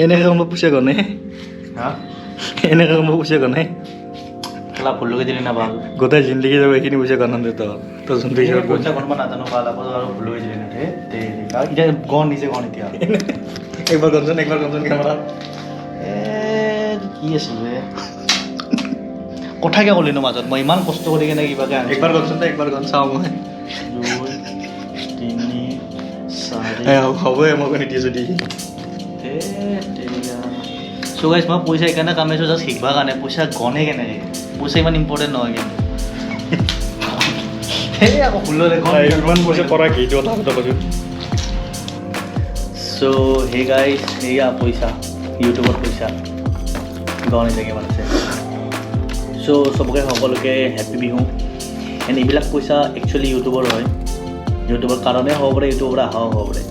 এনেকৈ কোনোবা পুছে গনে হা এনেকৈ কোনোবা পুছে গনে খেলা ভুল লগে দিলি না ভাল গোটেই জিন্দগী যাব এইখিনি পুছে গণন দে তোৰ যোনটো হিচাপত পইচা কোনোবা নাজানো ভাল আকৌ আৰু ভুল লগে দিলি না এতিয়া গণ নিজে গণ এতিয়া একবাৰ গণচোন কেমেৰা কি আছিল বে কথা কিয় ক'লি নো মাজত মই ইমান কষ্ট কৰি কেনে কিবাকে আনিছোঁ একবাৰ গণ চাওঁ মই 2 3 4 হ'বই মই নিদিয়ে যদি চ' গাইছ মই পইচা সেইকাৰণে কামাইছোঁ জাষ্ট শিকিবৰ কাৰণে পইচা গণে কেনেকৈ পইচা ইমান ইম্পৰ্টেণ্ট নহয় কিন্তু সেই আকৌ ভুল ইমান পইচা কৰা কি এইটো কথা কৈছোঁ চ' সেই গাইছ সেয়া পইচা ইউটিউবত পইচা গণে থাকে মানে চ' চবকে সকলোকে হেপী বিহু এণ্ড এইবিলাক পইচা একচুৱেলি ইউটিউবৰ হয় ইউটিউবৰ কাৰণে হ'ব পাৰে ইউটিউবৰ অহাও হ'ব পাৰে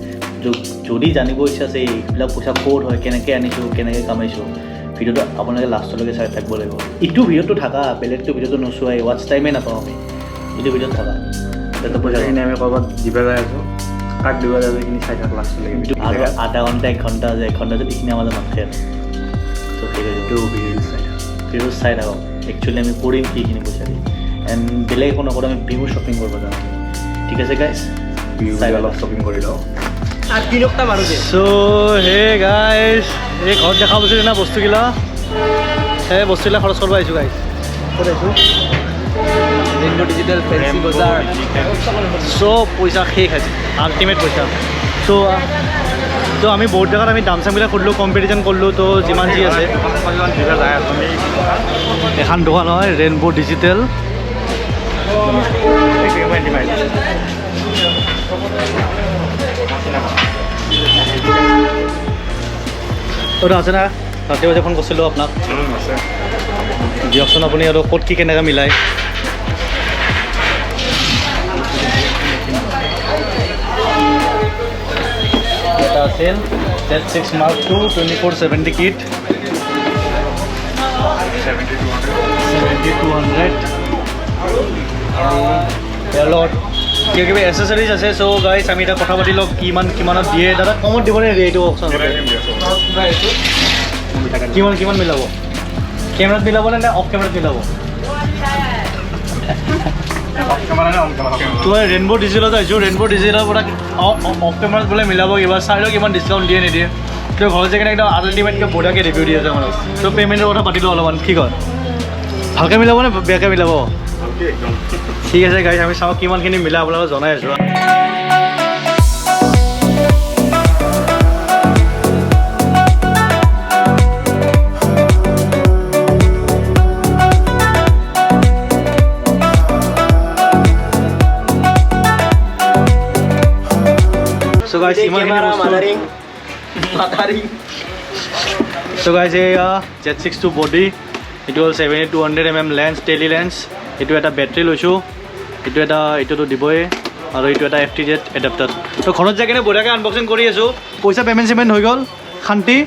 যদি জানিব ইচ্ছা আছে এইবিলাক পইচা ক'ত হয় কেনেকৈ আনিছোঁ কেনেকৈ কামাইছোঁ ভিডিঅ'টো আপোনালোকে লাষ্টলৈকে চাই থাকিব লাগিব ইটো ভিডিঅ'টো থাকা বেলেগটো ভিডিঅ'টো নোচোৱাই ৱাটচ টাইমে নাপাওঁ আমি এইটো ভিডিঅ'ত থাকা তেতিয়া পইচাখিনি আমি ক'ৰবাত দিব যাই আছোঁ কাক দিব যাব এইখিনি চাই থাক লাষ্টলৈকে আৰু আধা ঘণ্টা 1 ঘণ্টা যে 1 ঘণ্টা যদি এইখিনি আমাৰ নাথাকে ত' সেইটো ভিডিঅ' চাই থাকক একচুৱেলি আমি কৰিম কি এইখিনি পইচা দি এণ্ড বেলেগ একো নকৰোঁ আমি বিহু শ্বপিং কৰিব যাম ঠিক আছে গাইছ চাই অলপ শ্বপিং কৰি লওঁ চ' হে গাইছ এই ঘৰত দেখা পাইছিলোঁ না বস্তুগিলা সেই বস্তুগিলা খৰচ কৰিব আহিছোঁ গাইছ ক'ত আহিছোঁ ৰেইনব' ডিজিটেল ফেঞ্চি বজাৰ চব পইচা শেষ আছে আল্টিমেট পইচা চ' আমি বহুত জেগাত আমি দাম চামবিলাক কৰিলোঁ কম্পিটিশ্যন কৰিলোঁ তো যিমান যি আছে এখন দোকান হয় ৰেইনব' ডিজিটেল এইটো আছে না ৰাতিপুৱা যে ফোন কৰিছিলোঁ আপোনাক দিয়কচোন আপুনি আৰু ক'ত কি কেনেকৈ মিলাই এটা আছিল Z6 Mark II 2470 কিট 7200 ইয়াৰ লগত কিবা কিবি এচেচৰিজ আছে চ' গাইছ আমি এতিয়া কথা পাতি লওক কিমানত দিয়ে দাদা কমত দিবনে এইটো অপশ্যন কিমান মিলাব কেমেৰাত মিলাবনে নে অফ কেমেৰাত মিলাব তোমাৰ ৰেইনব' ডিজিটেলত আহিছোঁ ৰেইনব' ডিজিটেলৰ পৰা অফ কেমেৰাত বোলে মিলাব কিবা চাই লওক কিমান ডিছকাউণ্ট দিয়ে নিদিয়ে তেওঁ ঘৰত যে একদম আল্টিমেটকৈ বঢ়িয়াকৈ ৰিভিউ দি আছে মানে ত' পে'মেণ্টৰ কথা পাতিলোঁ অলপমান কি কয় ভালকৈ মিলাব নে বেয়াকৈ মিলাব ঠিক আছে গাইছ আমি চাওঁ কিমানখিনি মিলাই আপোনালোকক জনাই আছোঁ So guys, এয়া Z6 বডি এইটো হ'ল 7200mm লেন্স টেলি লেন্স এইটো এটা বেটাৰী লৈছোঁ এইটোতো দিবই আৰু এইটো এটা FTZ এডাপ্টাৰ তো ঘৰত যাই কিনে বঢ়িয়াকৈ আনবক্সিং কৰি আছোঁ পইচা পে'মেণ্ট হৈ গ'ল শান্তি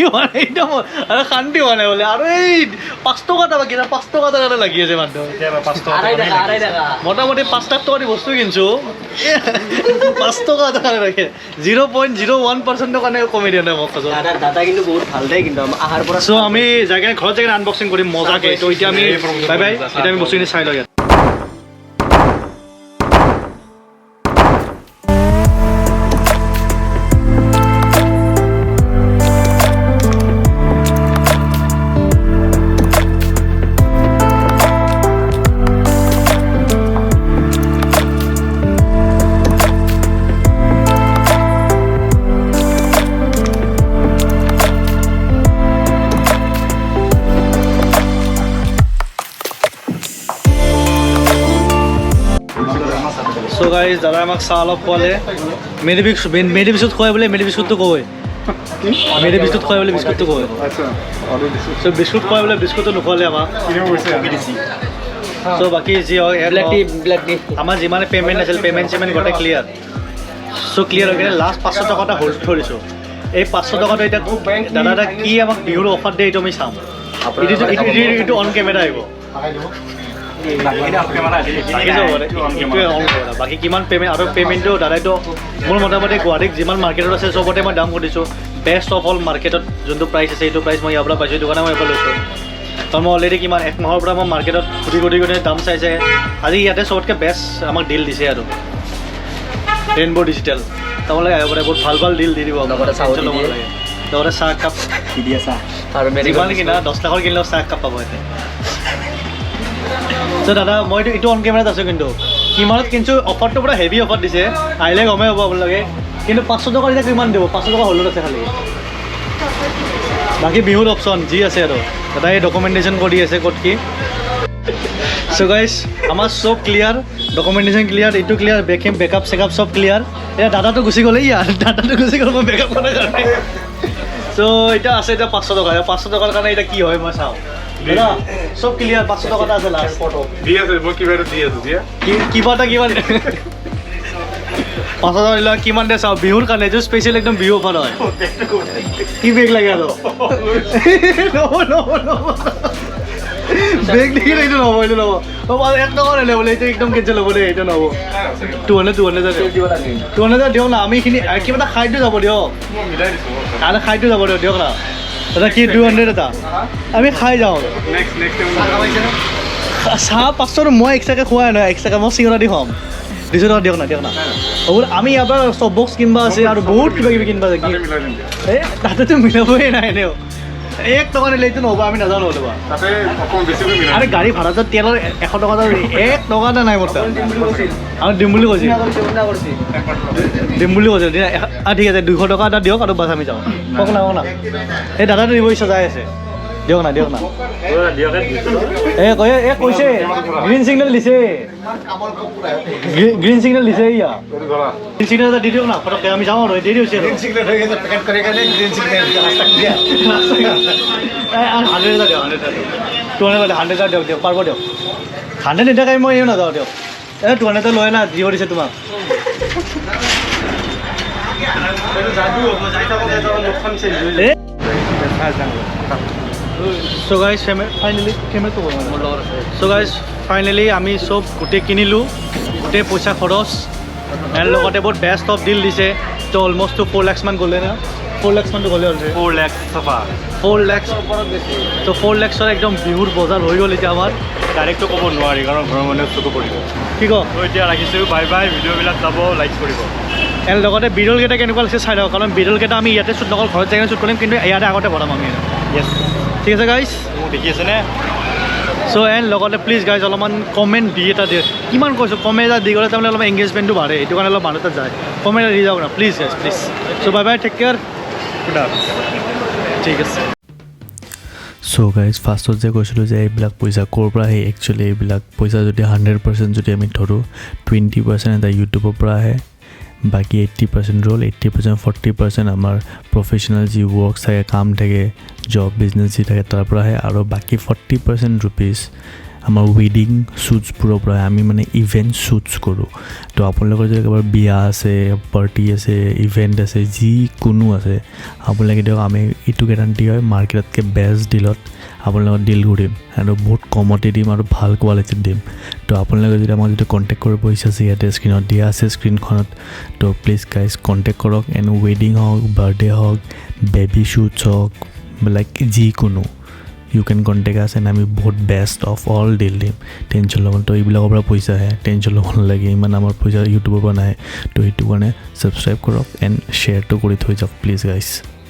হোৱা নাই একদম আৰু শান্তি হোৱা নাই বোলে আৰু এই 5 টকা এটা বাকী 5 টকা এটা লাগি আছে মানুহ মোটামুটি 5 লাখ টকা দি বস্তু কিনিছোঁ 5 টকা এটা ৰাখে 0.01% কাৰণে কমি দিয়া নাই মোক দাদা কিন্তু বহুত ভাল দেই কিন্তু আহাৰ পৰা চ' আমি যাই কিনে ঘৰত যাই কিনে আনবক্সিং কৰিম মজাকৈ তো এতিয়া আমি বাই এতিয়া আমি বস্তুখিনি চাই লওঁ ইয়াত চ' গাইজ দাদা আমাক চাহ অলপ খোৱালে মেডি বিস্কুট খুৱাই বোলে মেডি বিস্কুটটো কয় মেডি বিস্কুট খুৱাই বোলে বিস্কুটটো কয় চ' বিস্কুট খুৱাই বোলে বিস্কুটটো নোখোৱালে আমাক চ' বাকী যি হয় আমাৰ যিমানে পে'মেণ্ট আছিল পে'মেণ্ট গোটেই ক্লিয়াৰ চ' ক্লিয়াৰ হৈ কিনে লাষ্ট 500 টকা এটা হোল্ড কৰিছোঁ এই 500 টকাটো এতিয়া দাদা কি আমাক বিহুৰ অফাৰ দিয়ে এইটো আমি চাম এইটো অন কেমেৰা আহিব বাকী কিমান পে'মেণ্ট আৰু পে'মেণ্টটো দাদাইতো মোৰ মোটামুটি গুৱাহাটীত যিমান মাৰ্কেটত আছে চবতে মই দাম সুধিছোঁ বেষ্ট অফ অল মাৰ্কেটত যোনটো প্ৰাইচ আছে সেইটো প্ৰাইচ মই ইয়াৰ পৰা পাইছোঁ সেইটো কাৰণে মই ইয়াৰ পৰা লৈছোঁ কাৰণ মই অলৰেডি কিমান 1 মাহৰ পৰা মই মাৰ্কেটত ঘূৰি দাম চাইছে আজি ইয়াতে চবতকৈ বেষ্ট আমাক ডিল দিছে আৰু ৰেইনবো ডিজিটেল তোমালোকে আহিব পাৰে বহুত ভাল ডিল দি দিব লগতে চাহ ল'ব লাগে লগতে চাহ একাপ দি আছা আৰু যিমান কিনা 10 লাখৰ কিনিলেও চাহ একাপ পাব ইয়াতে চ' দাদা মইতো এইটো অন কেমেৰাত আছোঁ কিন্তু কিমানত কিনিছোঁ অফাৰটো পুৰা হেভি অফাৰ দিছে আহিলে গমেই হ'ব আপোনালোকে কিন্তু 500 টকা এতিয়া কিমান দিব 500 টকা হ'লত আছে খালি বাকী বিহুত অপশ্যন যি আছে আৰু দাদাই ডকুমেণ্টেশ্যন কৰি আছে ক'ত কি চ' গাইজ আমাৰ চব ক্লিয়াৰ ডকুমেণ্টেশ্যন ক্লিয়াৰ এইটো ক্লিয়াৰ বেকআপ চেকআপ চব ক্লিয়াৰ এতিয়া দাদাটো গুচি গ'লে দাদাটো গুচি গ'ল মই বেকআপ কৰাৰ কাৰণে চ' এতিয়া আছে এতিয়া 500 টকা 500 টকাৰ কাৰণে এতিয়া কি হয় মই চাওঁ দাদা চব ক্লিয়াৰ 500 টকা এটা আছে লাষ্ট দি আছে মই কিবা এটা দি আছোঁ দিয়া কিবা এটা 500 টকা দিলে কিমান দিয়ে চাওঁ বিহুৰ কাৰণে এইটো স্পেচিয়েল একদম বিহু অফাৰ হয় কি বেগ লাগে আৰু বেগ দেখি এইটো নহ'ব এইটো নহ'ব 1 টকা নিলে বোলে এইটো একদম কেঞ্চেল হ'ব দেই এইটো নহ'ব 200 দিয়ক না আমি এইখিনি কিবা এটা খাইটো যাব দিয়ক আৰু খাইটো যাব দিয়ক না দাদা কি 200 এটা আমি খাই যাওঁ চাহ 500 মই এক্সট্ৰাকৈ খোৱাই নহয় এক্সট্ৰাকৈ মই চিঙৰা দি খুৱাম 200 টকা দিয়ক না হ'ব আমি ইয়াৰ পৰা চব বক্স কিনিব আছে আৰু বহুত কিবা কিবি কিনিব আছে এই তাতেতো মিলাবই নাই এনেও 1 টকা নিলে এইটো নহ'ব আমি নাজানো হ'লে আৰে গাড়ী ভাড়াটো তেলৰ 100 টকা 1 টকা এটা নাই মোৰ তাত আৰু দিম বুলি কৈছে ঠিক আছে 200 টকা এটা দিয়ক আৰু বাছ আমি যাওঁ কওক না এই দাদাটো দিব ইচ্ছা যাই আছে দিয়ক না কৈছে গ্ৰীণ চিগনেল দিছে গ্ৰীণ চিগনেল দিছে ইয়া গ্ৰীণ চিগনেল এটা দি দিয়ক না ফটককৈ আমি যাওঁ আৰু দি দিছে 100 এটা দিয়ক 100 এটা দিয়ক পাৰিব দিয়ক 100 নিদিয়াকৈ মই এও নাযাওঁ দিয়ক 200 লৈ না দিব দিছে তোমাক So guys, finally আমি চব গোটেই কিনিলোঁ গোটেই পইচা খৰচ এণ্ড লগতে বহুত বেষ্ট অফ ডিল দিছে তো অলমষ্ট 4 লাখ মান গ'লে না 4 লাখ মানটো গ'লে অলৰেডি 4 লাখ চাফা 4 লাখ তো 4 লাখৰ একদম বিহুৰ বজাৰ হৈ গ'ল এতিয়া আমাৰ ডাইৰেক্টটো ক'ব নোৱাৰি কাৰণ ঘৰৰ মানুহে চকু পৰিব কি কওঁ এতিয়া ৰাখিছোঁ বাই বাই ভিডিঅ'বিলাক চাব লাইক কৰিব এণ্ড লগতে বিৰলকেইটা কেনেকুৱা লাগিছে চাই লওক কাৰণ বিৰলকেইটা আমি ইয়াতে শ্বুট নকৰোঁ ঘৰত যাই শ্বুট কৰিম কিন্তু ইয়াতে আগতে ভৰাম আমি য়েছ ঠিক আছে গাইজ মোক দেখি আছেনে চ' এণ্ড লগতে প্লিজ গাইজ অলপমান কমেণ্ট দি এটা দিয়ে কিমান কৈছোঁ কমেণ্ট এটা দি গ'লে তাৰমানে অলপমান এংগেজমেণ্টটো বাঢ়ে এইটো কাৰণে অলপ মানুহ তাত যায় কমেণ্ট এটা দি যাওক না please guys please so' bye bye take care ঠিক আছে চ' গাইজ ফাৰ্ষ্টত যে কৈছিলোঁ যে এইবিলাক পইচা ক'ৰ পৰা আহে একচুৱেলি এইবিলাক পইচা যদি 100% যদি আমি ধৰোঁ 20% এটা ইউটিউবৰ পৰা আহে বাকী 80% ৰ'ল 80% 40% আমাৰ প্ৰফেশ্যনেল যি ৱৰ্ক থাকে কাম থাকে জব বিজনেছ যি থাকে তাৰ পৰা আহে আৰু বাকী 40% ৰুপিজ আমাৰ ৱেডিং শ্বুটছবোৰৰ পৰা আমি মানে ইভেণ্ট শ্বুটছ কৰোঁ তো আপোনালোকৰ যদি কাৰোবাৰ বিয়া আছে পাৰ্টি আছে ইভেণ্ট আছে যিকোনো আছে আপোনালোকে দিয়ক আমি এইটো গেৰাণ্টি হয় মাৰ্কেটতকৈ বেষ্ট ডিলত আপোনালোকক ডিল কৰিম আৰু বহুত কমতে দিম আৰু ভাল কোৱালিটিত দিম তো আপোনালোকে যদি আমাক যদি কণ্টেক্ট কৰিব ইচ্ছা আছে ইয়াতে স্ক্ৰীণত দিয়া আছে স্ক্ৰীণখনত তো প্লিজ গাইজ কণ্টেক্ট কৰক এণ্ড ৱেডিং হওক বাৰ্থডে হওক বেবী শ্বুটছ হওক লাইক যিকোনো ইউ কেন কণ্টেক্ট আছ এণ্ড আমি বহুত বেষ্ট অফ অল ডিল দিম টেনশ্যন ল'ব তো এইবিলাকৰ পৰা পইচা আহে টেনশ্যন ল'ব নালাগে ইমান আমাৰ পইচা ইউটিউবৰ পৰা নাহে তো সেইটো কাৰণে ছাবস্ক্ৰাইব কৰক এণ্ড শ্বেয়াৰটো কৰি থৈ যাওক প্লিজ গাইজ